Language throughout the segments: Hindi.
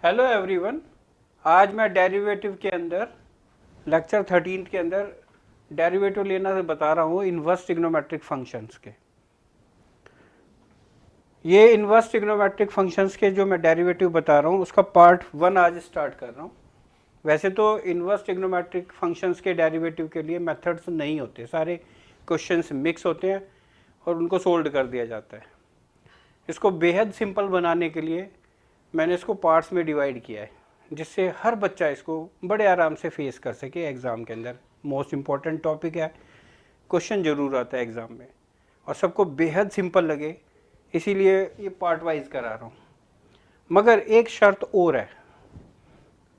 Hello everyone. आज मैं डेरिवेटिव के अंदर लेक्चर 13 के अंदर डेरिवेटिव लेना से बता रहा हूँ इन्वर्स ट्रिग्नोमेट्रिक फंक्शंस के। ये इन्वर्स ट्रिग्नोमेट्रिक फंक्शंस के जो मैं डेरिवेटिव बता रहा हूँ उसका पार्ट 1 आज स्टार्ट कर रहा हूँ। वैसे तो इन्वर्स ट्रिग्नोमेट्रिक फंक्शंस के डेरिवेटिव के लिए मेथड्स नहीं होते, सारे क्वेश्चंस मिक्स होते हैं और उनको सोल्व कर दिया जाता है। इसको बेहद सिंपल बनाने के लिए मैंने इसको पार्ट्स में डिवाइड किया है, जिससे हर बच्चा इसको बड़े आराम से फेस कर सके एग्ज़ाम के अंदर। मोस्ट इम्पॉर्टेंट टॉपिक है, क्वेश्चन ज़रूर आता है एग्ज़ाम में और सबको बेहद सिंपल लगे, इसीलिए ये पार्ट वाइज करा रहा हूँ। मगर एक शर्त और है,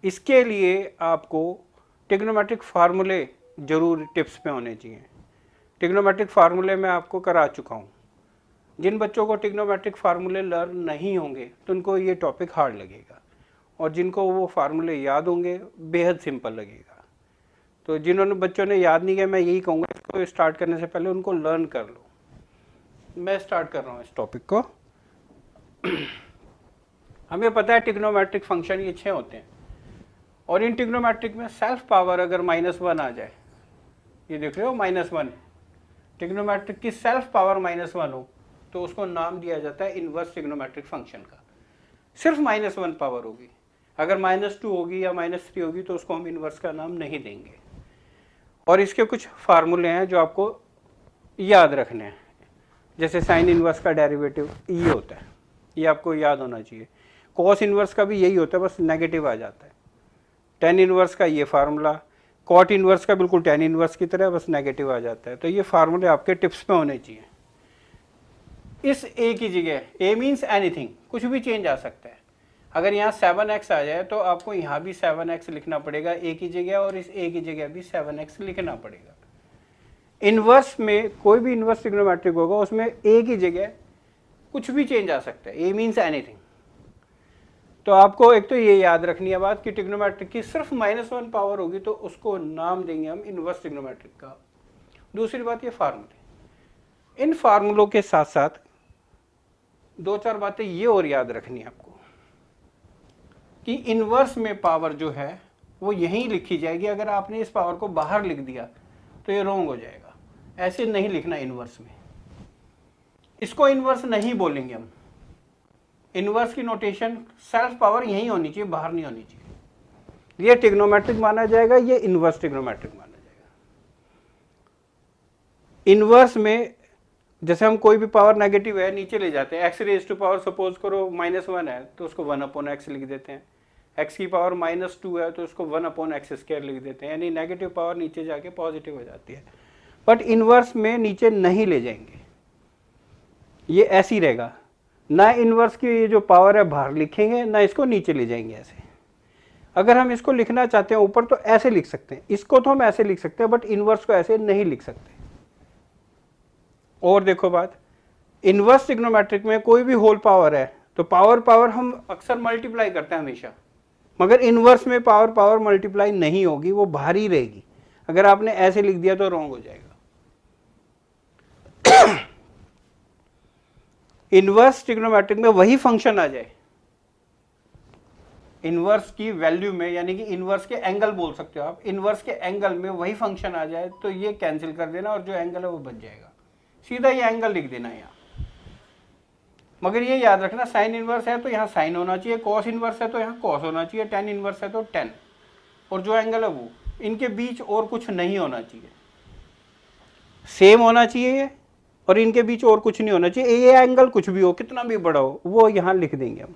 इसके लिए आपको ट्रिग्नोमेट्रिक फार्मूले ज़रूर टिप्स पे होने चाहिए। ट्रिग्नोमेट्रिक फार्मूले मैं आपको करा चुका हूँ। जिन बच्चों को ट्रिग्नोमेट्रिक फार्मूले लर्न नहीं होंगे तो उनको ये टॉपिक हार्ड लगेगा, और जिनको वो फार्मूले याद होंगे बेहद सिंपल लगेगा। तो जिन्होंने बच्चों ने याद नहीं किया, मैं यही कहूँगा इसको स्टार्ट करने से पहले उनको लर्न कर लो। मैं स्टार्ट कर रहा हूँ इस टॉपिक को। हमें पता है ट्रिग्नोमेट्रिक फंक्शन ये 6 होते हैं, और इन ट्रिग्नोमेट्रिक में सेल्फ पावर अगर -1 आ जाए, ये देख रहे हो -1, ट्रिग्नोमेट्रिक की सेल्फ पावर -1 हो तो उसको नाम दिया जाता है इन्वर्स ट्रिग्नोमेट्रिक फंक्शन का। सिर्फ -1 पावर होगी, अगर -2 होगी या -3 होगी तो उसको हम इन्वर्स का नाम नहीं देंगे। और इसके कुछ फार्मूले हैं जो आपको याद रखने हैं, जैसे साइन इन्वर्स का डेरिवेटिव ये होता है, ये आपको याद होना चाहिए। कॉस इन्वर्स का भी यही होता है, बस नेगेटिव आ जाता है। टेन इन्वर्स का ये फार्मूला, कॉट इन्वर्स का बिल्कुल टेन इन्वर्स की तरह, बस नेगेटिव आ जाता है। तो ये फार्मूले आपके टिप्स पे होने चाहिए। इस ए की जगह, ए मीन्स एनीथिंग, कुछ भी चेंज आ सकता है। अगर यहाँ 7x आ जाए तो आपको यहाँ भी 7x लिखना पड़ेगा ए की जगह, और इस ए की जगह भी 7x लिखना पड़ेगा। इन्वर्स में कोई भी इन्वर्स ट्रिग्नोमेट्रिक होगा उसमें ए की जगह कुछ भी चेंज आ सकता है, ए मीन्स एनीथिंग। तो आपको एक तो ये याद रखनी है बात कि ट्रिग्नोमेट्रिक की सिर्फ -1 पावर होगी तो उसको नाम देंगे हम इन्वर्स ट्रिग्नोमेट्रिक का। दूसरी बात ये फार्मूले, इन फार्मूलों के साथ साथ 2-4 बातें ये और याद रखनी है आपको कि इन्वर्स में पावर जो है वो यहीं लिखी जाएगी। अगर आपने इस पावर को बाहर लिख दिया तो ये रॉन्ग हो जाएगा, ऐसे नहीं लिखना इन्वर्स में। इसको इन्वर्स नहीं बोलेंगे हम। इन्वर्स की नोटेशन सेल्फ पावर यहीं होनी चाहिए, बाहर नहीं होनी चाहिए। ये ट्रिग्नोमेट्रिक माना जाएगा, ये इन्वर्स ट्रिग्नोमेट्रिक माना जाएगा। इन्वर्स में जैसे हम कोई भी पावर नेगेटिव है नीचे ले जाते हैं, x raise to power suppose करो -1 है तो उसको 1/x लिख देते हैं। एक्स की पावर -2 है तो उसको 1/x² लिख देते हैं, यानी नेगेटिव पावर नीचे जाके पॉजिटिव हो जाती है। बट इन्वर्स में नीचे नहीं ले जाएंगे, ये ऐसी रहेगा। ना इन्वर्स की ये जो पावर है बाहर लिखेंगे, ना इसको नीचे ले जाएंगे ऐसे। अगर हम इसको लिखना चाहते हैं ऊपर तो ऐसे लिख सकते हैं, इसको तो हम ऐसे लिख सकते हैं, बट इन्वर्स को ऐसे नहीं लिख सकते। और देखो बात, इन्वर्स ट्रिग्नोमेट्रिक में कोई भी होल पावर है तो पावर हम अक्सर मल्टीप्लाई करते हैं हमेशा, मगर इन्वर्स में पावर मल्टीप्लाई नहीं होगी, वो बाहर ही रहेगी। अगर आपने ऐसे लिख दिया तो रॉन्ग हो जाएगा। इन्वर्स ट्रिग्नोमेट्रिक में वही फंक्शन आ जाए इन्वर्स की वैल्यू में, यानी कि इन्वर्स के एंगल बोल सकते हो आप, इन्वर्स के एंगल में वही फंक्शन आ जाए तो ये कैंसिल कर देना और जो एंगल है वो बच जाएगा। सीधा ये एंगल लिख देना यहाँ। मगर ये याद रखना, साइन इन्वर्स है तो यहाँ साइन होना चाहिए, कॉस इन्वर्स है तो यहाँ कॉस होना चाहिए, टेन इन्वर्स है तो टेन, और जो एंगल है वो, इनके बीच और कुछ नहीं होना चाहिए, सेम होना चाहिए ये, और इनके बीच और कुछ नहीं होना चाहिए। ये एंगल कुछ भी हो, कितना भी बड़ा हो, वो यहाँ लिख देंगे हम।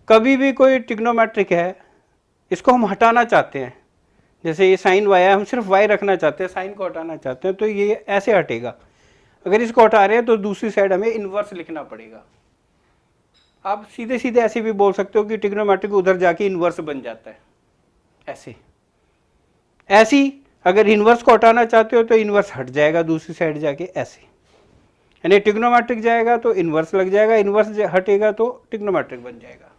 कभी भी कोई ट्रिग्नोमेट्रिक है, इसको हम हटाना चाहते हैं, जैसे ये साइन वाई है, हम सिर्फ वाई रखना चाहते हैं, साइन को हटाना चाहते हैं तो ये ऐसे हटेगा। अगर इसको हटा रहे हैं तो दूसरी साइड हमें इन्वर्स लिखना पड़ेगा। आप सीधे सीधे ऐसे भी बोल सकते हो कि ट्रिग्नोमेट्रिक उधर जाके इन्वर्स बन जाता है, ऐसे। ऐसी अगर इन्वर्स को हटाना चाहते हो तो इन्वर्स हट जाएगा दूसरी साइड जाके, ऐसे। यानी ट्रिग्नोमेट्रिक जाएगा तो इन्वर्स लग जाएगा, इन्वर्स हटेगा तो ट्रिग्नोमेट्रिक बन जाएगा।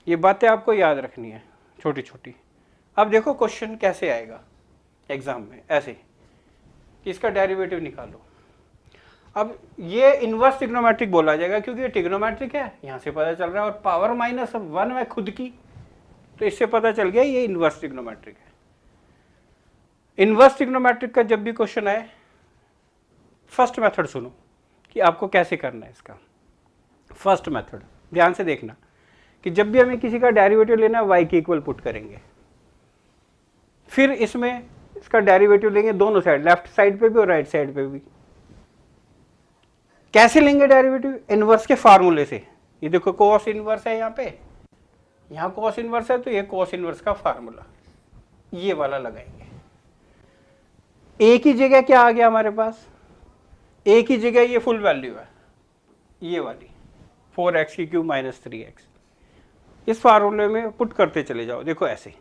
ये बातें आपको याद रखनी है छोटी छोटी। अब देखो क्वेश्चन कैसे आएगा एग्जाम में, ऐसे कि इसका डेरिवेटिव निकालो। अब ये इनवर्स ट्रिग्नोमेट्रिक बोला जाएगा क्योंकि ये ट्रिग्नोमेट्रिक है, यहाँ से पता चल रहा है, और पावर -1 है खुद की, तो इससे पता चल गया ये इनवर्स ट्रिग्नोमेट्रिक है। इनवर्स ट्रिग्नोमेट्रिक का जब भी क्वेश्चन आए, फर्स्ट मेथड सुनो कि आपको कैसे करना है इसका। फर्स्ट मेथड ध्यान से देखना कि जब भी हमें किसी का डेरिवेटिव लेना है y के इक्वल पुट करेंगे, फिर इसमें इसका डेरिवेटिव लेंगे दोनों साइड, लेफ्ट साइड पे भी और राइट साइड पे भी। कैसे लेंगे डेरिवेटिव? इनवर्स के फार्मूले से। ये देखो कॉस इनवर्स है, यहाँ पे यहाँ कॉस इनवर्स है, तो ये कॉस इनवर्स का फार्मूला ये वाला लगाएंगे। एक ही जगह क्या आ गया हमारे पास, एक ही जगह ये फुल वैल्यू है, ये वाली 4x³ - 3x। इस फार्मूले में पुट करते चले जाओ। देखो ऐसे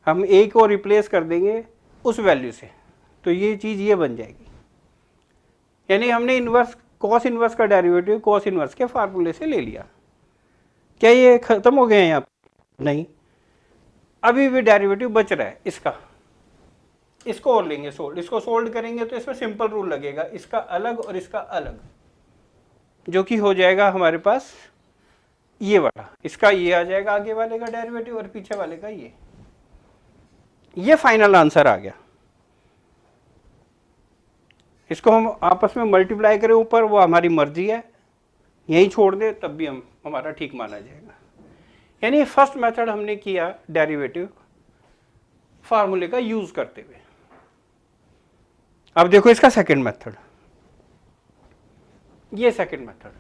हम a को रिप्लेस कर देंगे उस वैल्यू से, तो ये चीज़ ये बन जाएगी। यानी हमने इनवर्स कॉस इनवर्स का डेरिवेटिव कॉस इनवर्स के फार्मूले से ले लिया। क्या ये खत्म हो गया है यहाँ? नहीं, अभी भी डेरिवेटिव बच रहा है इसका। इसको और लेंगे सोल्ड, इसको सोल्ड करेंगे तो इसमें सिंपल रूल लगेगा, इसका अलग और इसका अलग, जो कि हो जाएगा हमारे पास ये वाला। इसका ये आ जाएगा आगे वाले का डेरिवेटिव और पीछे वाले का ये फाइनल आंसर आ गया। इसको हम आपस में मल्टीप्लाई करें ऊपर, वो हमारी मर्जी है, यहीं छोड़ दे तब भी हमारा ठीक माना जाएगा। यानी फर्स्ट मेथड हमने किया डेरिवेटिव फार्मूले का यूज करते हुए। अब देखो इसका सेकंड मेथड, ये सेकंड मेथड।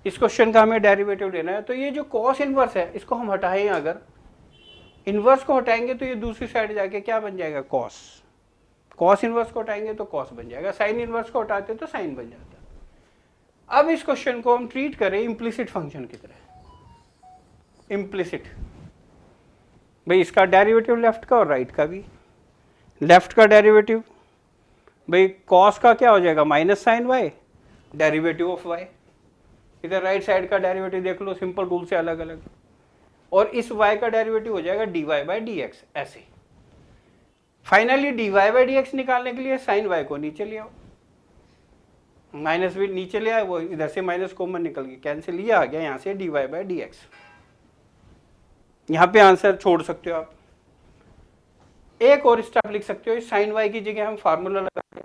इस क्वेश्चन का हमें डेरिवेटिव लेना है, तो ये जो कॉस इनवर्स है इसको हम हटाएं, अगर इनवर्स को हटाएंगे तो ये दूसरी साइड जाके क्या बन जाएगा, कॉस। कॉस इनवर्स को हटाएंगे तो कॉस बन जाएगा, साइन इनवर्स को हटाते तो साइन बन जाता। अब इस क्वेश्चन को हम ट्रीट करें इम्प्लिसिट फंक्शन की तरह। इम्प्लिसिट भाई, इसका डेरिवेटिव लेफ्ट का और राइट का भी। लेफ्ट का डेरिवेटिव भाई कॉस का क्या हो जाएगा, -sin y, derivative of y। इधर राइट साइड का डेरिवेटिव देख लो, सिंपल रूल से अलग अलग, और इस y का डेरिवेटिव हो जाएगा dy/dx। ऐसे फाइनली dy/dx निकालने के लिए sin y को नीचे ले आओ, माइनस भी नीचे ले आए, वो इधर से माइनस कॉमन निकल गया, कैंसिल, ये आ गया यहाँ से dy/dx। यहाँ पे आंसर छोड़ सकते हो आप। एक और स्टेप लिख सकते हो, sin y की जगह हम फार्मूला लगाते हैं।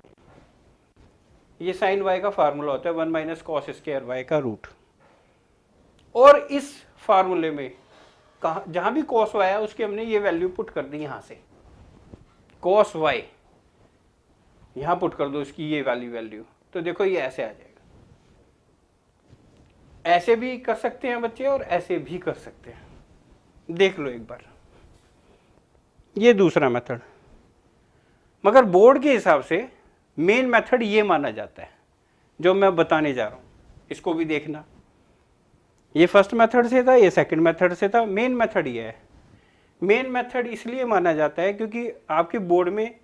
ये sin y का फार्मूला होता है 1 - cos² y का रूट, और इस फार्मूले में कहाँ जहाँ भी cos y है उसकी हमने ये वैल्यू पुट कर दी, यहाँ से cos y यहाँ पुट कर दो इसकी ये वैल्यू, तो देखो ये ऐसे आ जाएगा। ऐसे भी कर सकते हैं बच्चे और ऐसे भी कर सकते हैं, देख लो एक बार। ये दूसरा मेथड, मगर बोर्ड के हिसाब से मेन मेथड ये माना जाता है जो मैं बताने जा रहा हूँ, इसको भी देखना। ये फर्स्ट मेथड से था, ये सेकंड मेथड से था, मेन मेथड ये है। मेन मेथड इसलिए माना जाता है क्योंकि आपके बोर्ड में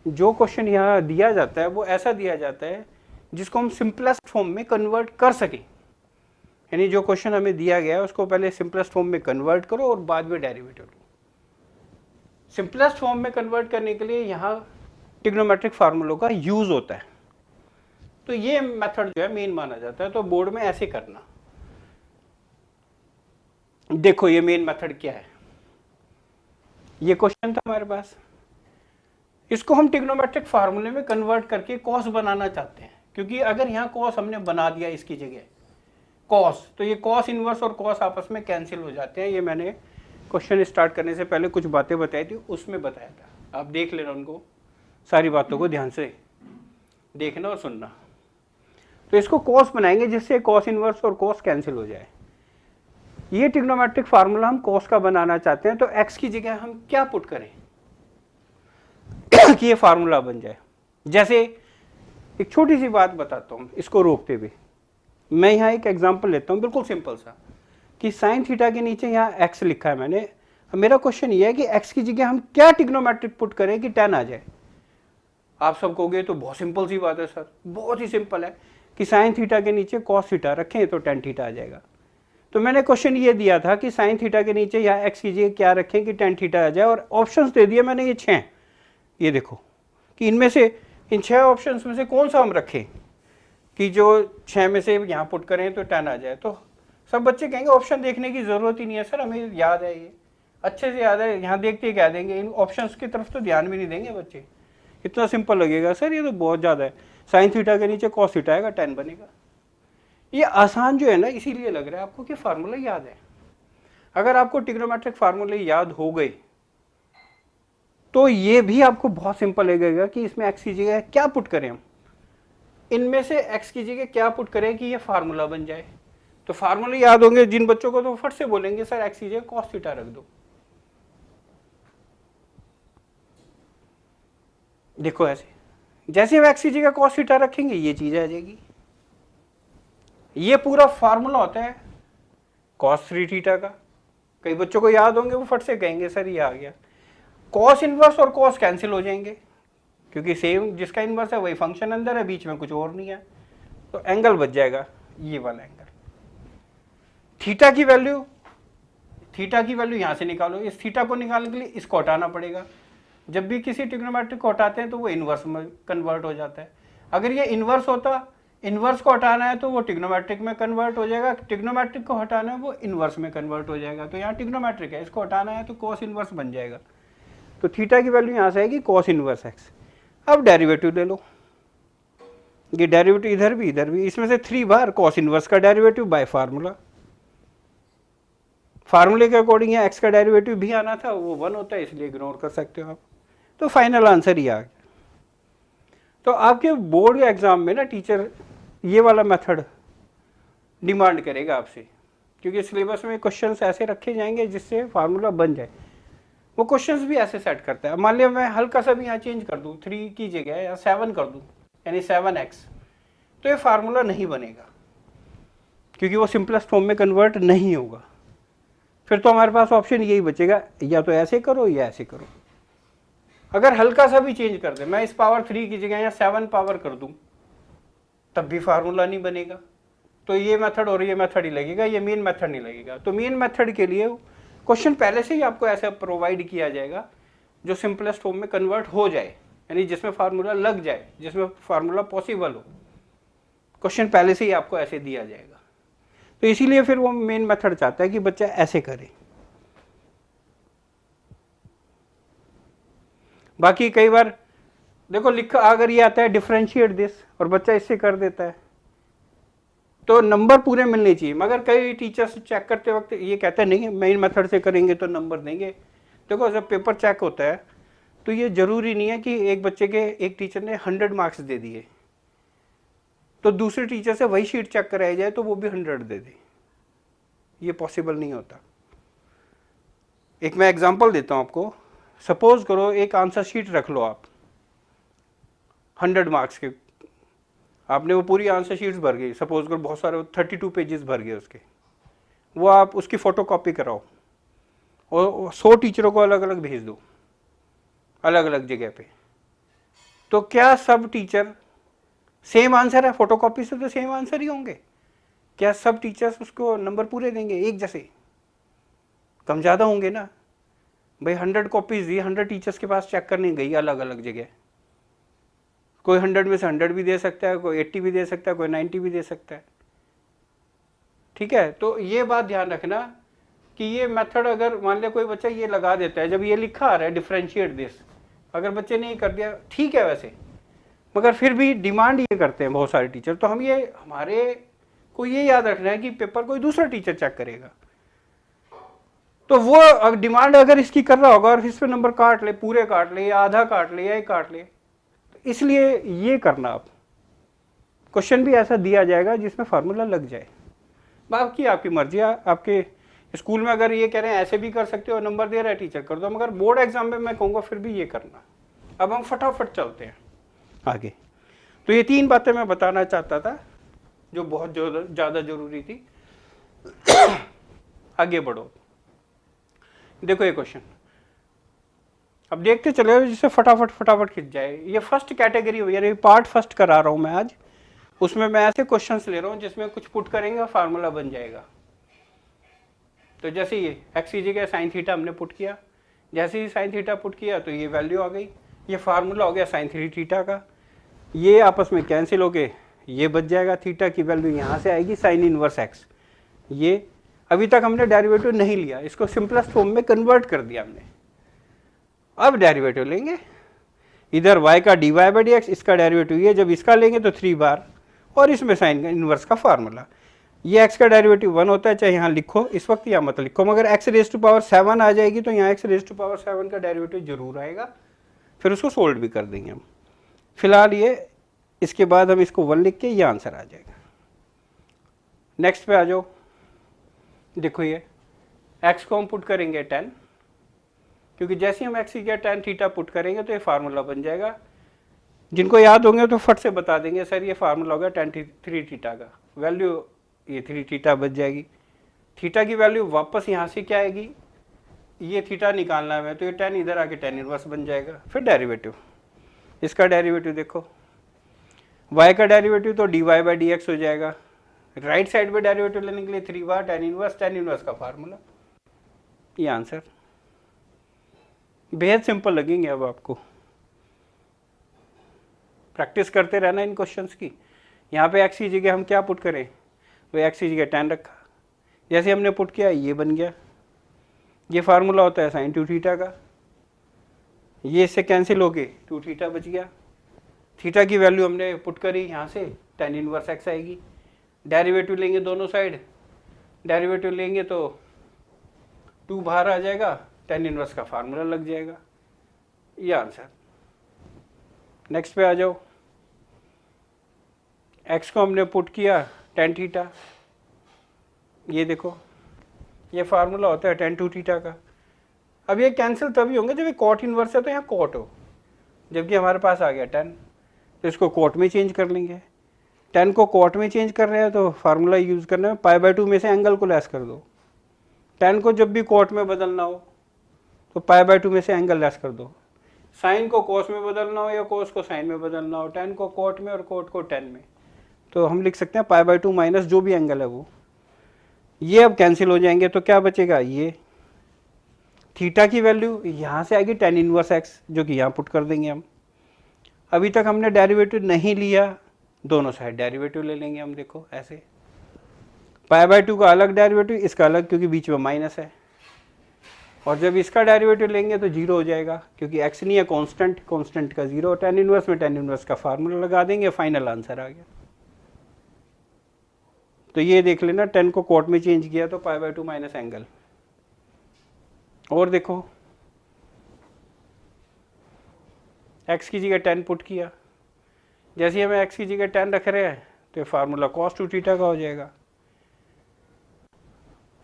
जो क्वेश्चन यहाँ दिया जाता है वो ऐसा दिया जाता है जिसको हम सिंपलेस्ट फॉर्म में कन्वर्ट कर सकें। यानी जो क्वेश्चन हमें दिया गया है उसको पहले सिंपलेस्ट फॉर्म में कन्वर्ट करो और बाद में डेरिवेटिव लो। सिंपलेस्ट फॉर्म में कन्वर्ट करने के लिए यहाँ ट्रिग्नोमेट्रिक फार्मूलों का यूज होता है, तो ये मेथड जो है मेन माना जाता है। तो बोर्ड में ऐसे करना। देखो ये मेन मेथड क्या है, ये क्वेश्चन था हमारे पास, इसको हम ट्रिग्नोमेट्रिक फार्मूले में कन्वर्ट करके कॉस बनाना चाहते हैं, क्योंकि अगर यहाँ कॉस हमने बना दिया इसकी जगह कॉस, तो ये कॉस इनवर्स और कॉस आपस में कैंसिल हो जाते हैं। ये मैंने क्वेश्चन स्टार्ट करने से पहले कुछ बातें बताई थी, उसमें बताया था, आप देख लेना उनको, सारी बातों को ध्यान से देखना और सुनना। तो इसको कॉस बनाएंगे जिससे कॉस इनवर्स और कॉस कैंसिल हो जाए। ये ट्रिग्नोमेट्रिक फार्मूला हम कॉस का बनाना चाहते हैं, तो एक्स की जगह हम क्या पुट करें कि ये फार्मूला बन जाए। जैसे एक छोटी सी बात बताता हूँ इसको रोकते हुए, मैं यहाँ एक एग्जांपल लेता हूँ बिल्कुल सिंपल सा, कि साइन थीटा के नीचे यहाँ एक्स लिखा है मैंने। मेरा क्वेश्चन ये है कि एक्स की जगह हम क्या ट्रिग्नोमेट्रिक पुट करें कि 10 आ जाए। आप सब कहोगे तो बहुत सिंपल सी बात है सर, बहुत ही सिंपल है कि साइन थीटा के नीचे कॉस थीटा रखें तो tan थीटा आ जाएगा। तो मैंने क्वेश्चन ये दिया था कि साइन थीटा के नीचे यहाँ एक्स की जगह क्या रखें कि tan थीटा आ जाए, और ऑप्शंस दे दिए मैंने ये 6। ये देखो कि इनमें से इन 6 ऑप्शंस में से कौन सा हम रखें कि जो 6 में से यहाँ पुट करें तो 10 आ जाए। तो सब बच्चे कहेंगे ऑप्शन देखने की ज़रूरत ही नहीं है सर, हमें याद है, ये अच्छे से याद है, यहाँ देखते ही कह देंगे, इन ऑप्शंस की तरफ तो ध्यान भी नहीं देंगे बच्चे। इतना सिंपल लगेगा सर, ये तो बहुत ज़्यादा है, साइन थीटा के नीचे कॉस थीटा आएगा, 10 बनेगा। ये आसान जो है ना इसीलिए लग रहा है आपको कि फार्मूला याद है। अगर आपको ट्रिग्नोमेट्रिक फार्मूले याद हो गए तो ये भी आपको बहुत सिंपल लगेगा कि इसमें एक्स की जगह क्या पुट करें हम, इनमें से एक्स की जगह क्या पुट करें कि ये फार्मूला बन जाए। तो फार्मूले याद होंगे जिन बच्चों को तो फट से बोलेंगे सर एक्स की जगह कॉस थीटा रख दो। देखो ऐसे, जैसे हम एक्स की जगह कॉस थीटा रखेंगे ये चीज आ जाएगी। ये पूरा फार्मूला होता है कॉस 3 थीटा का। कई बच्चों को याद होंगे, वो फट से कहेंगे सर ये आ गया। कॉस इनवर्स और कॉस कैंसिल हो जाएंगे क्योंकि सेम जिसका इनवर्स है वही फंक्शन अंदर है, बीच में कुछ और नहीं है, तो एंगल बच जाएगा ये वाला एंगल। थीटा की वैल्यू यहां से निकालो, इस थीटा को निकालने के लिए इसको हटाना पड़ेगा। जब भी किसी ट्रिग्नोमेट्रिक को हटाते हैं तो वो इनवर्स में कन्वर्ट हो जाता है। अगर ये इनवर्स होता, इनवर्स को हटाना है तो वो ट्रिग्नोमेट्रिक में कन्वर्ट हो जाएगा, ट्रिग्नोमेट्रिक को हटाना है वो इनवर्स में कन्वर्ट हो जाएगा। तो यहाँ ट्रिग्नोमेट्रिक है, इसको हटाना है तो कॉस इनवर्स बन जाएगा। तो थीटा की वैल्यू यहाँ से आएगी कॉस इनवर्स एक्स। अब डेरिवेटिव ले लो, ये डेरिवेटिव इधर भी, इसमें से 3 बार कॉस इनवर्स का डेरिवेटिव बाय फार्मूला। फार्मूले के अकॉर्डिंग यहाँ एक्स का डेरिवेटिव भी आना था, वो 1 होता है इसलिए इग्नोर कर सकते हो आप। तो फाइनल आंसर ही आ गया। तो आपके बोर्ड के एग्जाम में ना टीचर ये वाला मेथड डिमांड करेगा आपसे, क्योंकि सिलेबस में क्वेश्चंस ऐसे रखे जाएंगे जिससे फार्मूला बन जाए। वो क्वेश्चंस भी ऐसे सेट करता है। मान लिया मैं हल्का सा भी यहाँ चेंज कर दूँ, 3 की जगह या 7 कर दूँ, यानी 7x, तो ये फार्मूला नहीं बनेगा क्योंकि वो सिंपलेस्ट फॉर्म में कन्वर्ट नहीं होगा। फिर तो हमारे पास ऑप्शन यही बचेगा, या तो ऐसे करो या ऐसे करो। अगर हल्का सा भी चेंज कर दे, मैं इस पावर 3 की जगह या 7 पावर कर दूं, तब भी फार्मूला नहीं बनेगा। तो ये मेथड और ये मेथड ही लगेगा, ये मेन मेथड नहीं लगेगा। तो मेन मेथड के लिए क्वेश्चन पहले से ही आपको ऐसा प्रोवाइड किया जाएगा जो सिंपलेस्ट फॉर्म में कन्वर्ट हो जाए, यानी जिसमें फार्मूला लग जाए, जिसमें फार्मूला पॉसिबल हो। क्वेश्चन पहले से ही आपको ऐसे दिया जाएगा। तो इसीलिए फिर वो मेन मेथड चाहता है कि बच्चा ऐसे करे। बाकी कई बार देखो लिखा, अगर ये आता है डिफरेंशिएट दिस और बच्चा इससे कर देता है तो नंबर पूरे मिलने चाहिए। मगर कई टीचर्स चेक करते वक्त ये कहते हैं नहीं मेन मेथड से करेंगे तो नंबर देंगे। देखो जब पेपर चेक होता है तो ये जरूरी नहीं है कि एक बच्चे के एक टीचर ने 100 मार्क्स दे दिए तो दूसरे टीचर से वही शीट चेक कराई जाए तो वो भी 100 दे दे, ये पॉसिबल नहीं होता। एक मैं एग्जांपल देता हूं आपको। सपोज करो एक आंसर शीट रख लो आप 100 मार्क्स के, आपने वो पूरी आंसर शीट्स भर गई, सपोज करो बहुत सारे 32 पेजेस भर गए उसके, वो आप उसकी फ़ोटो कॉपी कराओ और 100 टीचरों को अलग अलग भेज दो, अलग अलग जगह पे। तो क्या सब टीचर सेम आंसर है? फोटोकॉपी से तो सेम आंसर ही होंगे। क्या सब टीचर्स उसको नंबर पूरे देंगे एक जैसे? कम ज़्यादा होंगे ना भाई। 100 कॉपीज दी, 100 टीचर्स के पास चेक करने गई अलग अलग जगह। कोई 100 में से 100 भी दे सकता है, कोई 80 भी दे सकता है, कोई 90 भी दे सकता है। ठीक है, तो ये बात ध्यान रखना कि ये मेथड अगर मान लिया कोई बच्चा ये लगा देता है, जब ये लिखा आ रहा है डिफरेंशिएट दिस, अगर बच्चे ने ये कर दिया ठीक है वैसे, मगर फिर भी डिमांड ये करते हैं बहुत सारे टीचर। तो हम ये हमारे को ये याद रखना है कि पेपर कोई दूसरा टीचर चेक करेगा, तो वो डिमांड अगर इसकी कर रहा होगा और इस पे नंबर काट ले, पूरे काट ले या आधा काट ले या एक काट ले, तो इसलिए ये करना आप क्वेश्चन भी ऐसा दिया जाएगा जिसमें फार्मूला लग जाए। बाकी आपकी मर्जी है। आपके स्कूल में अगर ये कह रहे हैं ऐसे भी कर सकते हो, नंबर दे रहा है टीचर कर दो, मगर बोर्ड एग्जाम में मैं कहूँगा फिर भी ये करना। अब हम फटाफट चलते हैं आगे। तो ये 3 बातें मैं बताना चाहता था जो बहुत ज़्यादा जरूरी थी। आगे बढ़ो। देखो ये क्वेश्चन अब देखते चले जिससे फटाफट खिंच जाए। ये फर्स्ट कैटेगरी यानी पार्ट फर्स्ट करा रहा हूँ मैं आज, उसमें मैं ऐसे क्वेश्चंस ले रहा हूँ जिसमें कुछ पुट करेंगे और फार्मूला बन जाएगा। तो जैसे ये एक्स की जगह साइन थीटा हमने पुट किया, जैसे ही साइन थीटा पुट किया तो ये वैल्यू आ गई, ये फार्मूला हो गया साइन 3 थीटा का। ये आपस में कैंसिल होके ये बच जाएगा, थीटा की वैल्यू यहाँ से आएगी साइन इनवर्स एक्स। ये अभी तक हमने डेरिवेटिव नहीं लिया, इसको सिंपलेस्ट फॉर्म में कन्वर्ट कर दिया हमने। अब डेरिवेटिव लेंगे, इधर y का dy बाई डी एक्स, इसका डेरिवेटिव ये, जब इसका लेंगे तो 3 बार, और इसमें साइन का इनवर्स का फार्मूला। ये x का डेरिवेटिव 1 होता है, चाहे यहाँ लिखो इस वक्त या मत लिखो, मगर x रेज टू पावर 7 आ जाएगी तो यहाँ x रेज टू पावर 7 का डेरिवेटिव जरूर आएगा, फिर उसको सोल्व भी कर देंगे हम। फिलहाल ये, इसके बाद हम इसको 1 लिख के ये आंसर आ जाएगा। नेक्स्ट पे आ जाओ, देखो ये x को हम पुट करेंगे 10, क्योंकि जैसे हम x की जगह tan थीटा पुट करेंगे तो ये फार्मूला बन जाएगा। जिनको याद होंगे तो फट से बता देंगे, सर ये फार्मूला होगा tan 3 थीटा का, वैल्यू ये 3 थीटा बच जाएगी। थीटा की वैल्यू वापस यहाँ से क्या आएगी, ये थीटा निकालना है तो ये tan इधर आके tan इनवर्स बन जाएगा। फिर डेरिवेटिव, इसका डेरिवेटिव देखो, y का डेरिवेटिव तो dy बाई डी एक्स हो जाएगा, राइट साइड पे डेरिवेटिव लेने के लिए 3 बार tan इनवर्स का फार्मूला, ये आंसर। बेहद सिंपल लगेंगे, अब आपको प्रैक्टिस करते रहना इन क्वेश्चंस की। यहाँ पे x की जगह हम क्या पुट करें, वो x की जगह tan रखा, जैसे हमने पुट किया ये बन गया। ये फार्मूला होता है साइन 2 थीटा का, ये इससे कैंसिल हो गए 2 थीटा बच गया। थीटा की वैल्यू हमने पुट करी, यहाँ से tan इनवर्स x आएगी। डेरिवेटिव लेंगे दोनों साइड, डेरिवेटिव लेंगे तो 2 बाहर आ जाएगा, tan इनवर्स का फार्मूला लग जाएगा, ये आंसर। नेक्स्ट पे आ जाओ, x को हमने पुट किया tan थीटा, ये देखो ये फार्मूला होता है tan 2 थीटा का। अब ये कैंसिल तभी होंगे जब ये कॉट इनवर्स है तो यहाँ कॉट हो, जबकि हमारे पास आ गया tan, तो इसको कॉट में चेंज कर लेंगे। tan को कॉट में चेंज कर रहे हैं तो फार्मूला यूज़ करना है, π/2 में से एंगल को लेस कर दो। tan को जब भी कॉट में बदलना हो तो π/2 में से एंगल लेस कर दो। साइन को कोस में बदलना हो या कोस को साइन में बदलना हो, tan को कॉट में और कॉट को tan में, तो हम लिख सकते हैं π/2 माइनस जो भी एंगल है वो। ये अब कैंसिल हो जाएंगे तो क्या बचेगा, ये थीटा की वैल्यू यहाँ से आएगी tan इनवर्स x, जो कि यहाँ पुट कर देंगे हम। अभी तक हमने डेरिवेटिव नहीं लिया, दोनों साइड डेरिवेटिव ले लेंगे हम। देखो ऐसे π/2 का अलग डेरिवेटिव, इसका अलग, क्योंकि बीच में माइनस है, और जब इसका डेरिवेटिव लेंगे तो 0 हो जाएगा, क्योंकि x नहीं है कांस्टेंट, कांस्टेंट का 0, tan इनवर्स में tan इनवर्स का फार्मूला लगा देंगे, फाइनल आंसर आ गया। तो ये देख लेना, 10 को कॉट में चेंज किया तो π/2 माइनस एंगल। और देखो x की जगह 10 पुट किया, जैसे ही हमें x की जगह 10 रख रहे हैं तो फार्मूला cos 2 थीटा का हो जाएगा।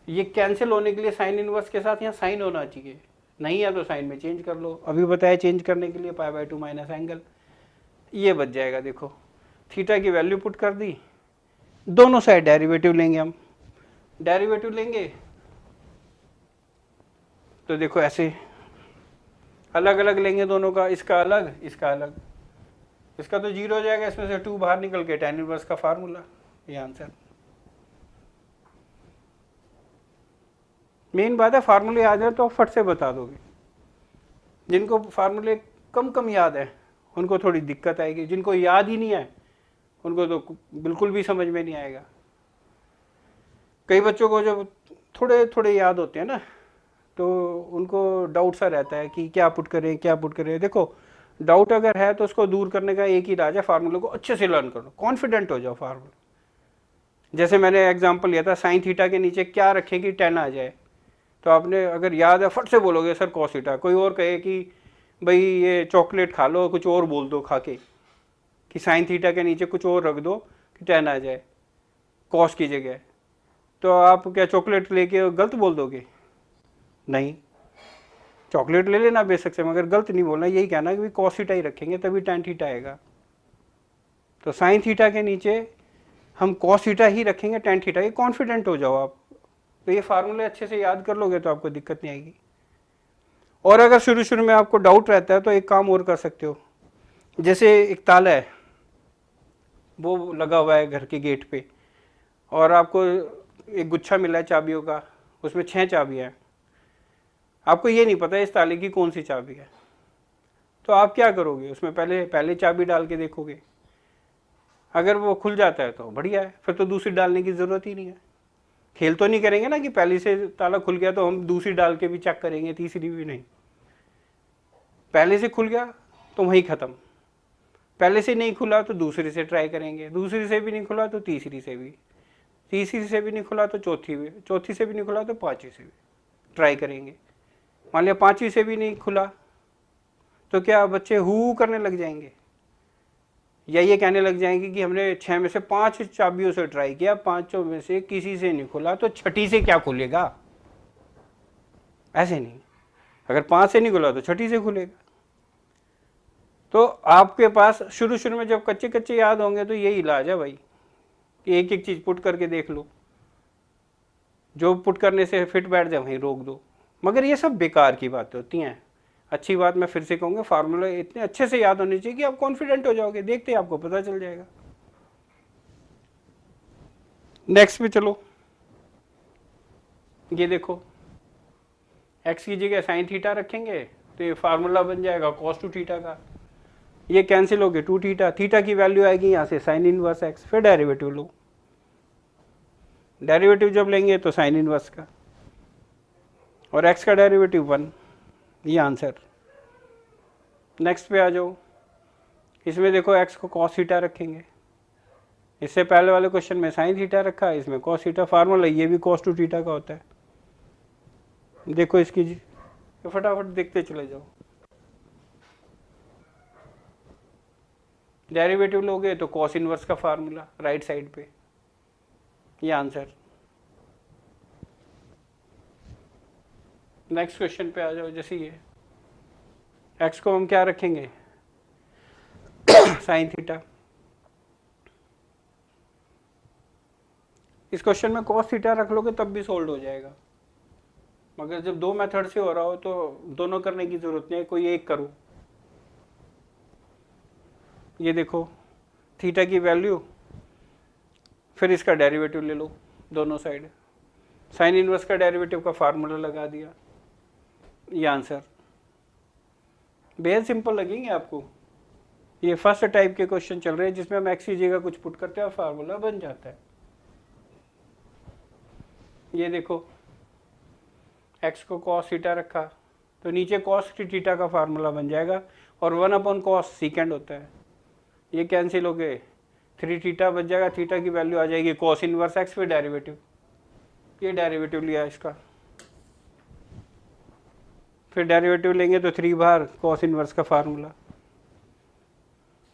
ये कैंसिल होने के लिए साइन इनवर्स के साथ यहाँ साइन होना चाहिए, नहीं है तो साइन में चेंज कर लो। अभी बताया चेंज करने के लिए π/2 माइनस एंगल, ये बच जाएगा। देखो थीटा की वैल्यू पुट कर दी, दोनों साइड डेरिवेटिव लेंगे हम। डेरिवेटिव लेंगे तो देखो ऐसे अलग अलग लेंगे दोनों का, इसका अलग इसका अलग, इसका तो 0 हो जाएगा, इसमें से 2 बाहर निकल के tan इनवर्स का फार्मूला, ये आंसर। मेन बात है फार्मूले याद है तो फट से बता दोगे। जिनको फार्मूले कम कम याद है उनको थोड़ी दिक्कत आएगी, जिनको याद ही नहीं है उनको तो बिल्कुल भी समझ में नहीं आएगा। कई बच्चों को जब थोड़े थोड़े याद होते हैं ना तो उनको डाउट सा रहता है कि क्या पुट करें क्या पुट करें। देखो डाउट अगर है तो उसको दूर करने का एक ही इलाज है, फार्मूले को अच्छे से लर्न करो, कॉन्फिडेंट हो जाओ फार्मूला। जैसे मैंने एग्जांपल लिया था, साइन थीटा के नीचे क्या रखें कि 10 आ जाए, तो आपने अगर याद है फट से बोलोगे सर कॉस थीटा। कोई और कहे कि भाई ये चॉकलेट खा लो, कुछ और बोल दो खा के कि साइन थीटा के नीचे कुछ और रख दो कि 10 आ जाए कॉस की जगह, तो आप क्या चॉकलेट लेके गलत बोल दोगे? नहीं, चॉकलेट ले लेना बेशक से, मगर गलत नहीं बोलना, यही कहना कि कॉस थीटा ही रखेंगे तभी tan थीटा आएगा। तो साइन थीटा के नीचे हम कॉस थीटा ही रखेंगे, tan थीटा, ये कॉन्फिडेंट हो जाओ आप। तो ये फार्मूले अच्छे से याद कर लोगे तो आपको दिक्कत नहीं आएगी। और अगर शुरू शुरू में आपको डाउट रहता है तो एक काम और कर सकते हो, जैसे एक ताला है वो लगा हुआ है घर के गेट पे और आपको एक गुच्छा मिला है चाबियों का, उसमें 6 चाबियाँ हैं, आपको ये नहीं पता इस ताले की कौन सी चाबी है, तो आप क्या करोगे? उसमें पहले चाबी डाल के देखोगे, अगर वो खुल जाता है तो बढ़िया है, फिर तो दूसरी डालने की ज़रूरत ही नहीं है। खेल तो नहीं करेंगे ना कि पहले से ताला खुल गया तो हम दूसरी डाल के भी चेक करेंगे, तीसरी भी नहीं। पहले से खुल गया तो वहीं ख़त्म, पहले से नहीं खुला तो दूसरी से ट्राई करेंगे, दूसरी से भी नहीं खुला तो तीसरी से भी, तीसरी से भी नहीं खुला तो चौथी भी, चौथी से भी नहीं खुला तो पाँचवीं से भी ट्राई करेंगे। मान लिया पाँचवीं से भी नहीं खुला तो क्या बच्चे हू करने लग जाएंगे, या ये कहने लग जाएंगे कि हमने 6 में से 5 चाबियों से ट्राई किया, 5 में से किसी से नहीं खुला तो छठी से क्या खुलेगा? ऐसे नहीं, अगर 5 से नहीं खुला तो छठी से खुलेगा। तो आपके पास शुरू शुरू में जब कच्चे कच्चे याद होंगे तो यही इलाज है भाई कि एक एक चीज़ पुट करके देख लो, जो पुट करने से फिट बैठ जाए वहीं रोक दो। मगर ये सब बेकार की बातें होती हैं। अच्छी बात मैं फिर से कहूँगा, फार्मूला इतने अच्छे से याद होने चाहिए कि आप कॉन्फिडेंट हो जाओगे, देखते ही आपको पता चल जाएगा। नेक्स्ट पे चलो, ये देखो x की जगह साइन थीटा रखेंगे तो ये फार्मूला बन जाएगा cos 2 थीटा का, ये कैंसिल हो गए 2 थीटा, थीटा की वैल्यू आएगी यहाँ से साइन इनवर्स x, फिर डेरिवेटिव लो, डेरिवेटिव जब लेंगे तो साइन इनवर्स का, और x का डेरिवेटिव 1, ये आंसर। नेक्स्ट पे आ जाओ, इसमें देखो x को cos थीटा रखेंगे, इससे पहले वाले क्वेश्चन में साइन थीटा रखा, इसमें cos थीटा, फार्मूला ये भी cos 2 थीटा का होता है। देखो इसकी जी, तो फटाफट देखते चले जाओ, डेरिवेटिव लोगे तो cos इनवर्स का फार्मूला राइट साइड पे, ये आंसर। नेक्स्ट क्वेश्चन पे आ जाओ, जैसे ये x को हम क्या रखेंगे साइन थीटा, इस क्वेश्चन में cos थीटा रख लोगे तब भी सोल्व हो जाएगा, मगर जब दो मेथड से हो रहा हो तो दोनों करने की जरूरत नहीं है, कोई एक करो। ये देखो थीटा की वैल्यू, फिर इसका डेरिवेटिव ले लो दोनों साइड, साइन इनवर्स का डेरिवेटिव का फार्मूला लगा दिया, ये आंसर। बेहद सिंपल लगेंगे आपको, ये फर्स्ट टाइप के क्वेश्चन चल रहे हैं जिसमें हम x की जगह कुछ पुट करते हैं और फार्मूला बन जाता है। ये देखो x को cos थीटा रखा तो नीचे cos थीटा का फार्मूला बन जाएगा, और 1/cos सीकेंड होता है, ये कैंसिल हो गए, 3 थीटा बच जाएगा, थीटा की वैल्यू आ जाएगी cos इनवर्स x, फिर डेरिवेटिव, ये डेरिवेटिव लिया इसका, फिर डेरिवेटिव लेंगे तो 3 बार cos इनवर्स का फार्मूला,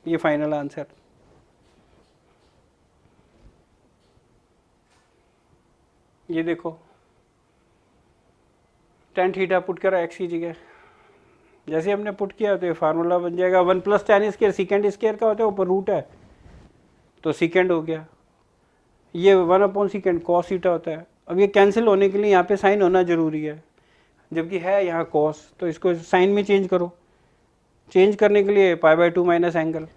ये फाइनल आंसर। ये देखो tan थीटा पुट करा x की जगह, जैसे हमने पुट किया तो ये फार्मूला बन जाएगा 1 + tan स्क्वायर, सेकेंड स्क्वायर का होता है, ऊपर रूट है तो सेकेंड हो गया, ये 1/सेकेंड cos थीटा होता है। अब ये कैंसिल होने के लिए यहाँ पे साइन होना जरूरी है, जबकि है यहाँ cos, तो इसको साइन में चेंज करो, चेंज करने के लिए π/2 माइनस एंगल,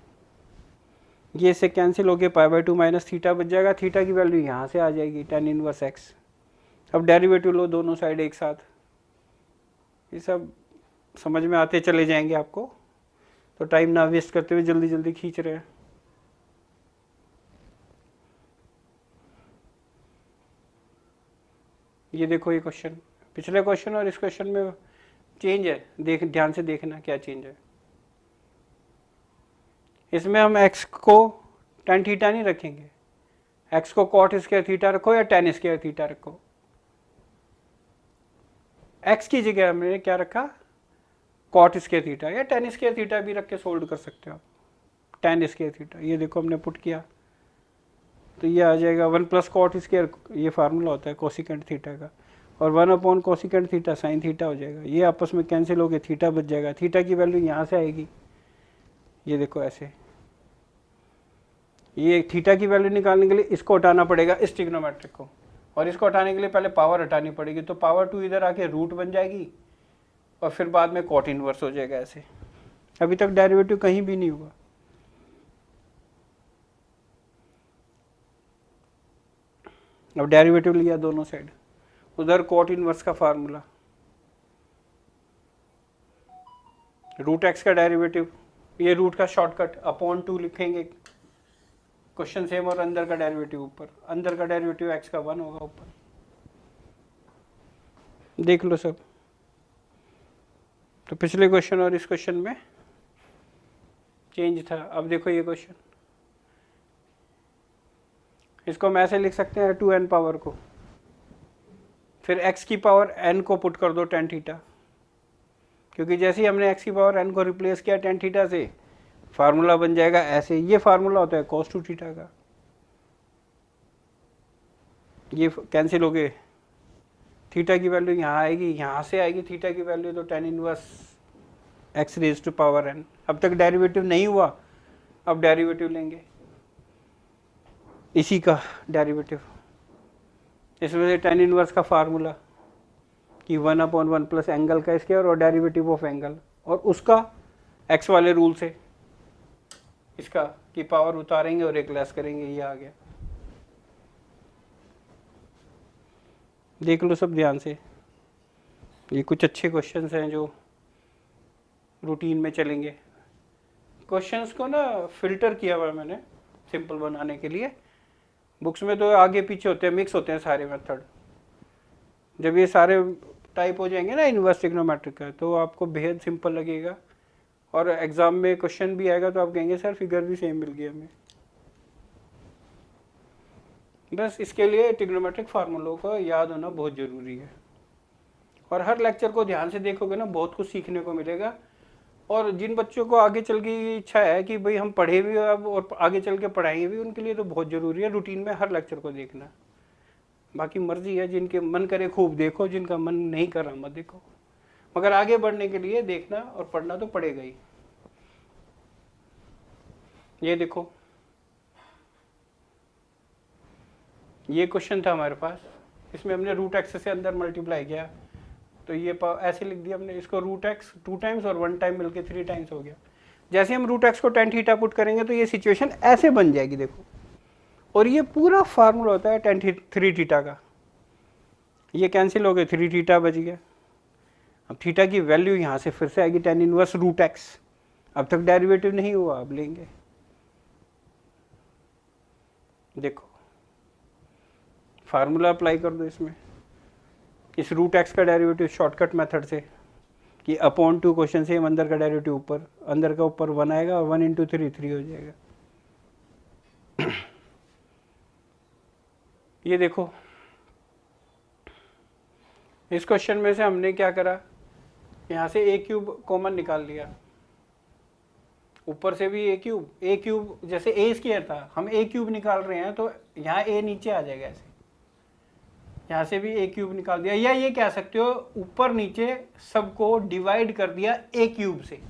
ये इससे कैंसिल हो गया, π/2 माइनस थीटा बच जाएगा, थीटा की वैल्यू यहाँ से आ जाएगी tan इनवर्स x। अब डेरिवेटिव लो दोनों साइड एक साथ, ये सब समझ में आते चले जाएंगे आपको, तो टाइम ना वेस्ट करते हुए जल्दी जल्दी खींच रहे हैं। ये देखो ये क्वेश्चन, पिछले क्वेश्चन और इस क्वेश्चन में चेंज है, देख ध्यान से देखना क्या चेंज है। इसमें हम x को tan थीटा नहीं रखेंगे, x को cot स्क्वायर थीटा रखो या tan स्क्वायर थीटा रखो, x की जगह हमने क्या रखा cot स्क्वायर थीटा, या tan स्क्वायर थीटा भी रख के सोल्व कर सकते हो आप, tan स्क्वायर थीटा। ये देखो हमने पुट किया तो ये आ जाएगा 1 + cot स्क्वायर, ये फार्मूला होता है कोसिकेंट थीटा का, और 1/कोसिकेंट थीटा साइन थीटा हो जाएगा, ये आपस में कैंसिल हो गए, थीटा बच जाएगा, थीटा की वैल्यू यहाँ से आएगी, ये देखो ऐसे, ये थीटा की वैल्यू निकालने के लिए इसको हटाना पड़ेगा इस ट्रिग्नोमेट्रिक को, और इसको हटाने के लिए पहले पावर हटानी पड़ेगी, तो पावर 2 इधर आके रूट बन जाएगी, और फिर बाद में cot इनवर्स हो जाएगा ऐसे। अभी तक डेरिवेटिव कहीं भी नहीं हुआ, अब डेरिवेटिव लिया दोनों साइड, उधर cot इनवर्स का फार्मूला, रूट x का डेरिवेटिव, ये रूट का शॉर्टकट अपॉन 2 लिखेंगे, क्वेश्चन सेम और अंदर का डेरिवेटिव ऊपर, अंदर का डेरिवेटिव x का 1 होगा ऊपर, देख लो सब। तो पिछले क्वेश्चन और इस क्वेश्चन में चेंज था। अब देखो ये क्वेश्चन, इसको हम ऐसे लिख सकते हैं 2n पावर को, फिर x की पावर n को पुट कर दो tan थीटा, क्योंकि जैसे ही हमने x की पावर n को रिप्लेस किया tan थीटा से, फार्मूला बन जाएगा ऐसे। ये फार्मूला होता है cos 2 थीटा का, ये कैंसिल हो गए, थीटा की वैल्यू यहाँ आएगी, यहाँ से आएगी थीटा की वैल्यू, तो tan inverse x raise to power n। अब तक डेरिवेटिव नहीं हुआ, अब डेरिवेटिव लेंगे इसी का डेरिवेटिव। इसमें से tan इनवर्स का फार्मूला कि 1/1 प्लस एंगल का स्क्वायर और डेरिवेटिव ऑफ एंगल, और उसका x वाले रूल से इसका की पावर उतारेंगे और एक लेस करेंगे, ये आ गया। देख लो सब ध्यान से, ये कुछ अच्छे क्वेश्चंस हैं जो रूटीन में चलेंगे। क्वेश्चंस को ना फिल्टर किया हुआ मैंने सिंपल बनाने के लिए। बुक्स में तो आगे पीछे होते हैं, मिक्स होते हैं सारे मेथड। जब ये सारे टाइप हो जाएंगे ना इनवर्स ट्रिग्नोमेट्रिक का, तो आपको बेहद सिंपल लगेगा, और एग्जाम में क्वेश्चन भी आएगा तो आप कहेंगे सर फिगर भी सेम मिल गया हमें। बस इसके लिए ट्रिग्नोमेट्रिक फार्मूलों को याद होना बहुत ज़रूरी है, और हर लेक्चर को ध्यान से देखोगे ना बहुत कुछ सीखने को मिलेगा। और जिन बच्चों को आगे चल के इच्छा है कि भाई हम पढ़े भी अब और आगे चल के पढ़ाएंगे भी, उनके लिए तो बहुत ज़रूरी है रूटीन में हर लेक्चर को देखना। बाकी मर्जी है, जिनके मन करे खूब देखो, जिनका मन नहीं कर रहा मत देखो, मगर आगे बढ़ने के लिए देखना और पढ़ना तो पड़ेगा ही। ये देखो, ये क्वेश्चन था हमारे पास, इसमें हमने रूट एक्स से अंदर मल्टीप्लाई किया, तो ये ऐसे लिख दिया हमने इसको, रूट एक्स 2 टाइम्स और 1 टाइम मिलके 3 टाइम्स हो गया। जैसे हम रूट एक्स को tan थीटा पुट करेंगे तो ये सिचुएशन ऐसे बन जाएगी, देखो। और ये पूरा फार्मूला होता है tan 3 थीटा का, ये कैंसिल हो गए, 3 थीटा बच गया। अब थीटा की वैल्यू यहाँ से फिर से आएगी tan इनवर्स रूट एक्स, अब तक डेरिवेटिव नहीं हुआ, अब लेंगे। देखो फार्मूला अप्लाई कर दो इसमें, इस रूट एक्स का डेरिवेटिव शॉर्टकट मेथड से कि अपॉन 2 क्वेश्चन से हम अंदर का डेरिवेटिव ऊपर, अंदर का ऊपर 1 आएगा, 1 × 3 3 हो जाएगा। ये देखो इस क्वेश्चन में से हमने क्या करा, यहाँ से a क्यूब कॉमन निकाल लिया, ऊपर से भी a क्यूब जैसे a स्क्वायर था, हम a क्यूब निकाल रहे हैं तो यहाँ a नीचे आ जाएगा ऐसे, यहाँ से भी a क्यूब निकाल दिया, या ये कह सकते हो ऊपर नीचे सबको डिवाइड कर दिया a क्यूब से।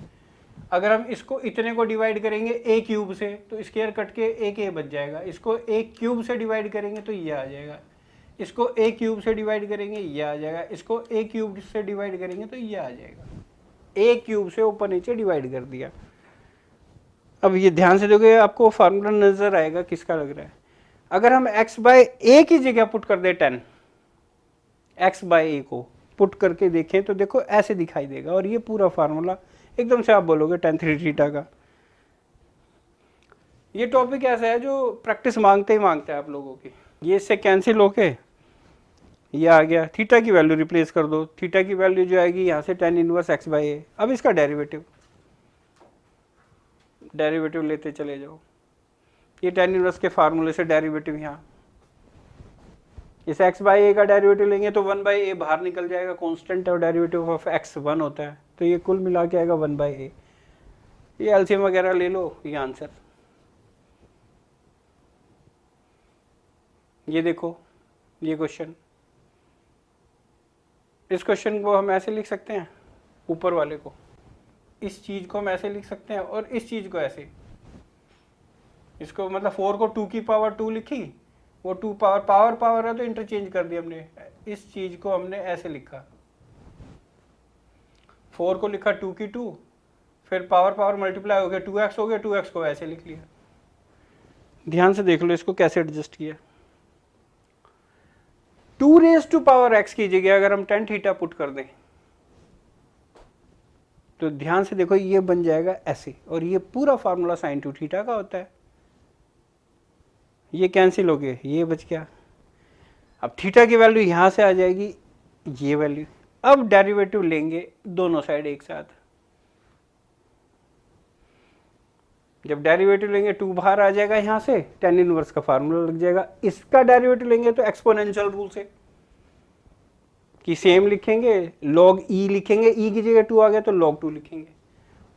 अगर हम इसको इतने को डिवाइड करेंगे a क्यूब से तो स्क्वायर कट के एक a बच जाएगा, इसको a क्यूब से डिवाइड करेंगे तो ये आ जाएगा, इसको a क्यूब से डिवाइड करेंगे ये आ जाएगा, इसको a क्यूब से डिवाइड करेंगे तो ये आ जाएगा। a क्यूब से ऊपर नीचे डिवाइड कर दिया। अब ये ध्यान से देखोगे आपको फार्मूला नजर आएगा किसका लग रहा है। अगर हम x बाय a की जगह पुट कर दे 10, x बाय a को पुट करके देखें तो देखो ऐसे दिखाई देगा, और ये पूरा फार्मूला एकदम से आप बोलोगे tan 3 थीटा का। ये टॉपिक ऐसा है जो प्रैक्टिस मांगते ही मांगता है आप लोगों की। ये इससे कैंसिल होके ये आ गया, थीटा की वैल्यू रिप्लेस कर दो, थीटा की वैल्यू जो आएगी यहाँ से tan inverse x by a। अब इसका डेरिवेटिव लेते चले जाओ, ये tan इनवर्स के फार्मूले से डेरिवेटिव यहाँ, इस x बाय a का डेरिवेटिव लेंगे तो 1 बाय a बाहर निकल जाएगा, कांस्टेंट और डेरिवेटिव ऑफ x 1 होता है, तो ये कुल मिला के आएगा 1 बाय a। ये एलसीएम वगैरह ले लो, ये आंसर। ये देखो ये क्वेश्चन, इस क्वेश्चन को हम ऐसे लिख सकते हैं, ऊपर वाले को, इस चीज को हम ऐसे लिख सकते हैं, और इस चीज को ऐसे, इसको मतलब 4 को 2 की पावर 2 लिखी, वो 2 पावर है तो इंटरचेंज कर दिया हमने। इस चीज को हमने ऐसे लिखा, 4 को लिखा 2 की 2, फिर पावर मल्टीप्लाई हो गया 2x हो गया, 2x को ऐसे लिख लिया। ध्यान से देख लो इसको कैसे एडजस्ट किया। 2 रेज़ टू पावर x की जगह अगर हम tan थीटा पुट कर दें तो ध्यान से देखो ये बन जाएगा ऐसे, और ये पूरा फार्मूला sin 2 थीटा का होता है। ये कैंसिल हो गए, ये बच गया। अब थीटा की वैल्यू यहाँ से आ जाएगी, ये वैल्यू। अब डेरिवेटिव लेंगे दोनों साइड एक साथ। जब डेरिवेटिव लेंगे 2 बाहर आ जाएगा, यहाँ से tan इनवर्स का फार्मूला लग जाएगा। इसका डेरिवेटिव लेंगे तो एक्सपोनेंशियल रूल से कि सेम लिखेंगे, log e लिखेंगे, e की जगह 2 आ गया तो log 2 लिखेंगे।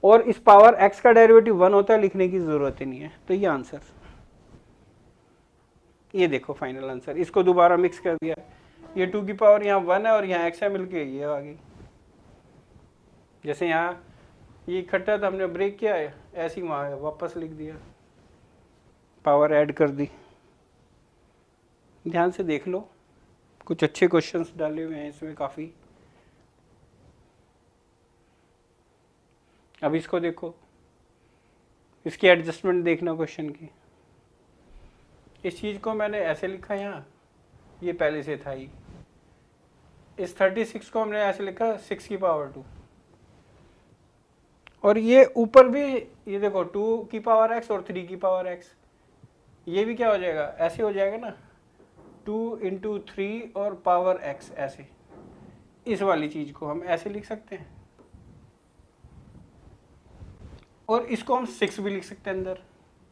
और इस पावर x का डेरिवेटिव 1 होता है, लिखने की जरूरत ही नहीं है। तो ये आंसर, ये देखो फाइनल आंसर। इसको दोबारा मिक्स कर दिया, ये 2 की पावर यहाँ 1 है और यहाँ x है, मिलके ये आ गई। जैसे यहाँ ये इकट्ठा था, हमने ब्रेक किया है, ऐसे ही वहाँ वापस लिख दिया, पावर ऐड कर दी। ध्यान से देख लो, कुछ अच्छे क्वेश्चंस डाले हुए हैं इसमें काफ़ी। अब इसको देखो, इसकी एडजस्टमेंट देखना क्वेश्चन की। इस चीज़ को मैंने ऐसे लिखा यहाँ, ये पहले से था ही। इस 36 को हमने ऐसे लिखा 6 की पावर 2, और ये ऊपर भी ये देखो 2 की पावर x और 3 की पावर x, ये भी क्या हो जाएगा, ऐसे हो जाएगा ना, 2 इंटू 3 और पावर x ऐसे। इस वाली चीज को हम ऐसे लिख सकते हैं, और इसको हम 6 भी लिख सकते हैं अंदर,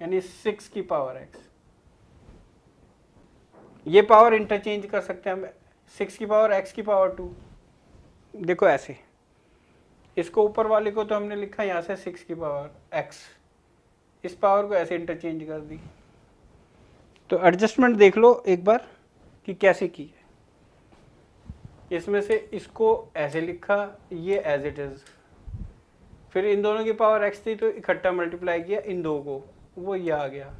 यानी 6 की पावर x। ये पावर इंटरचेंज कर सकते हैं हम, 6 की पावर x की पावर 2, देखो ऐसे। इसको ऊपर वाले को तो हमने लिखा यहाँ से 6 की पावर x, इस पावर को ऐसे इंटरचेंज कर दी। तो एडजस्टमेंट देख लो एक बार कि कैसे की है। इसमें से इसको ऐसे लिखा, ये एज इट इज, फिर इन दोनों की पावर x थी तो इकट्ठा मल्टीप्लाई किया इन दो को, वो ये आ गया।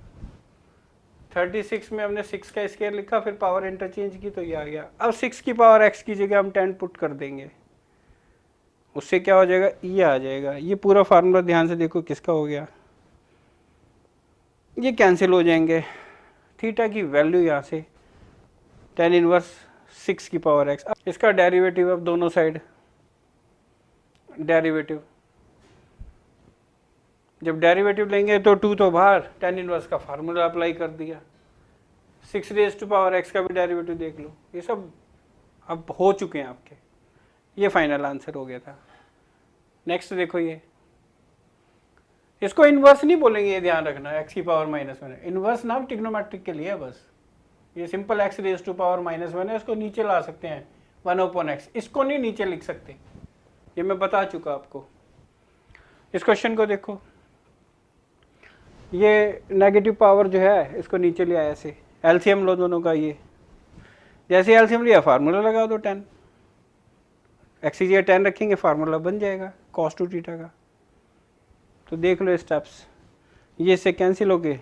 36 में हमने 6 का स्क्वायर लिखा, फिर पावर इंटरचेंज की तो ये आ गया। अब 6 की पावर x की जगह हम 10 पुट कर देंगे, उससे क्या हो जाएगा, ये आ जाएगा। ये पूरा फार्मूला ध्यान से देखो किसका हो गया, ये कैंसिल हो जाएंगे। थीटा की वैल्यू यहाँ से tan इनवर्स 6 की पावर x। इसका डेरिवेटिव, अब दोनों साइड डेरिवेटिव, जब डेरिवेटिव लेंगे तो 2 तो बाहर, tan इनवर्स का फार्मूला अप्लाई कर दिया। 6 रेज़ टू पावर x का भी डेरिवेटिव देख लो। ये सब अब हो चुके हैं आपके, ये फाइनल आंसर हो गया था। नेक्स्ट देखो, ये इसको इन्वर्स नहीं बोलेंगे, ये ध्यान रखना, x की पावर -1। इन्वर्स नाम ट्रिग्नोमेट्रिक के लिए है बस। ये simple x raise to power -1 है, इसको नीचे ला सकते हैं 1/x, इसको नहीं नीचे लिख सकते, ये मैं बता चुका आपको। इस क्वेश्चन को देखो, ये नेगेटिव पावर जो है इसको नीचे ले आया, ऐसे एलसीएम लो दोनों का। ये जैसे एलसीएम लिया, फार्मूला लगा दो 10, x की जगह 10 रखेंगे, फार्मूला बन जाएगा cos 2 थीटा का। तो देख लो स्टेप्स, ये इससे कैंसिल हो गए,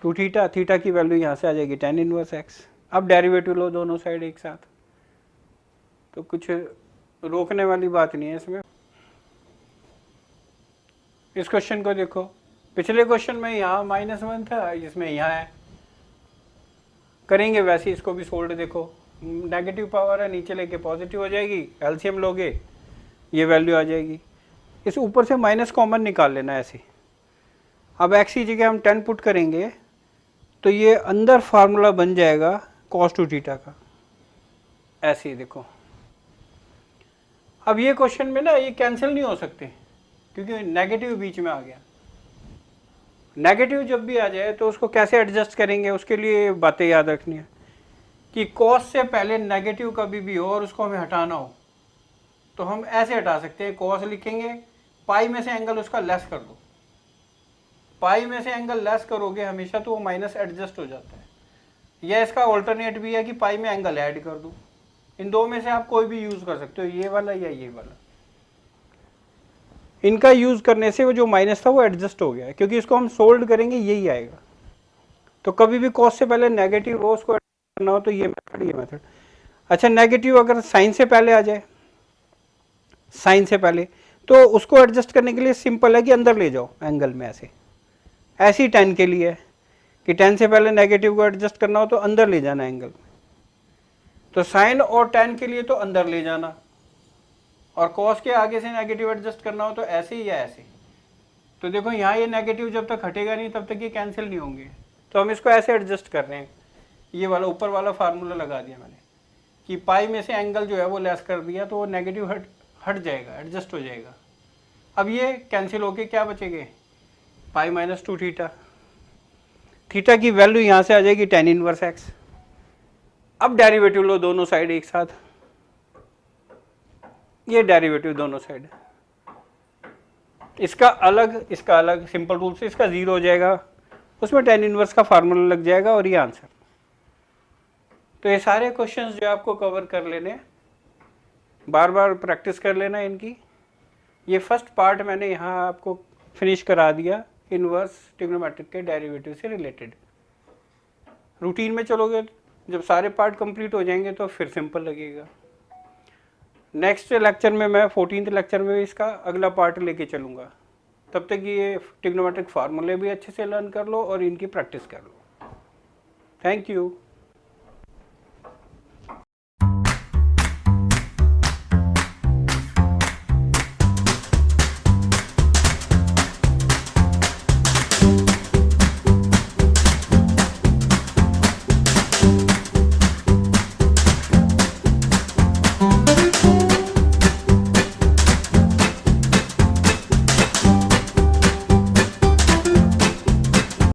2 थीटा, थीटा की वैल्यू यहाँ से आ जाएगी tan इनवर्स x। अब डेरिवेटिव लो दोनों साइड एक साथ, तो कुछ रोकने वाली बात नहीं है इसमें। इस क्वेश्चन को देखो, पिछले क्वेश्चन में यहाँ -1 था, इसमें यहाँ है, करेंगे वैसे इसको भी सोल्ड। देखो नेगेटिव पावर है, नीचे लेके पॉजिटिव हो जाएगी, एलसीएम लोगे ये वैल्यू आ जाएगी। इस ऊपर से माइनस कॉमन निकाल लेना ऐसे। अब x की जगह हम 10 पुट करेंगे तो ये अंदर फार्मूला बन जाएगा cos 2 थीटा का, ऐसे ही देखो। अब ये क्वेश्चन में ना ये कैंसिल नहीं हो सकते क्योंकि नेगेटिव बीच में आ गया। नेगेटिव जब भी आ जाए तो उसको कैसे एडजस्ट करेंगे, उसके लिए बातें याद रखनी है कि cos से पहले नेगेटिव कभी भी हो और उसको हमें हटाना हो तो हम ऐसे हटा सकते हैं। cos लिखेंगे, पाई में से एंगल उसका लेस कर दो, पाई में से एंगल लेस करोगे हमेशा तो वो माइनस एडजस्ट हो जाता है। या इसका ऑल्टरनेट भी है कि पाई में एंगल ऐड कर दो। इन दो में से आप कोई भी यूज कर सकते हो, ये वाला या ये वाला। इनका यूज करने से वो जो माइनस था वो एडजस्ट हो गया है, क्योंकि इसको हम सोल्व करेंगे यही आएगा। तो कभी भी cos से पहले नेगेटिव हो उसको करना हो तो ये मेथड, ये मेथड। अच्छा, नेगेटिव अगर साइन से पहले आ जाए, साइन से पहले, तो उसको एडजस्ट करने के लिए सिंपल है कि अंदर ले जाओ एंगल में, ऐसे ऐसे ही 10 के लिए है कि 10 से पहले नेगेटिव को एडजस्ट करना हो तो अंदर ले जाना एंगल में। तो साइन और 10 के लिए तो अंदर ले जाना, और cos के आगे से नेगेटिव एडजस्ट करना हो तो ऐसे ही या ऐसे। तो देखो यहाँ ये नेगेटिव जब तक हटेगा नहीं तब तक ये कैंसिल नहीं होंगे। तो हम इसको ऐसे एडजस्ट कर रहे हैं, ये वाला ऊपर वाला फार्मूला लगा दिया मैंने कि पाई में से एंगल जो है वो लेस कर दिया तो वो नेगेटिव हट जाएगा, एडजस्ट हो जाएगा। अब ये कैंसिल होके क्या बचेंगे, पाई माइनस 2 थीटा, थीटा की वैल्यू यहाँ से आ जाएगी tan इनवर्स x। अब डेरिवेटिव लो दोनों साइड एक साथ, ये डेरिवेटिव दोनों साइड, इसका अलग सिंपल रूल से इसका 0 हो जाएगा, उसमें tan इनवर्स का फार्मूला लग जाएगा और ये आंसर। तो ये सारे क्वेश्चंस जो आपको कवर कर लेने, बार बार प्रैक्टिस कर लेना इनकी। ये फर्स्ट पार्ट मैंने यहाँ आपको फिनिश करा दिया इनवर्स ट्रिग्नोमेट्रिक के डेरिवेटिव से रिलेटेड। रूटीन में चलोगे, जब सारे पार्ट कंप्लीट हो जाएंगे तो फिर सिंपल लगेगा। नेक्स्ट लेक्चर में मैं 14th लेक्चर में इसका अगला पार्ट लेके चलूँगा। तब तक ये ट्रिग्नोमेट्रिक फार्मूले भी अच्छे से लर्न कर लो और इनकी प्रैक्टिस कर लो। Thank you.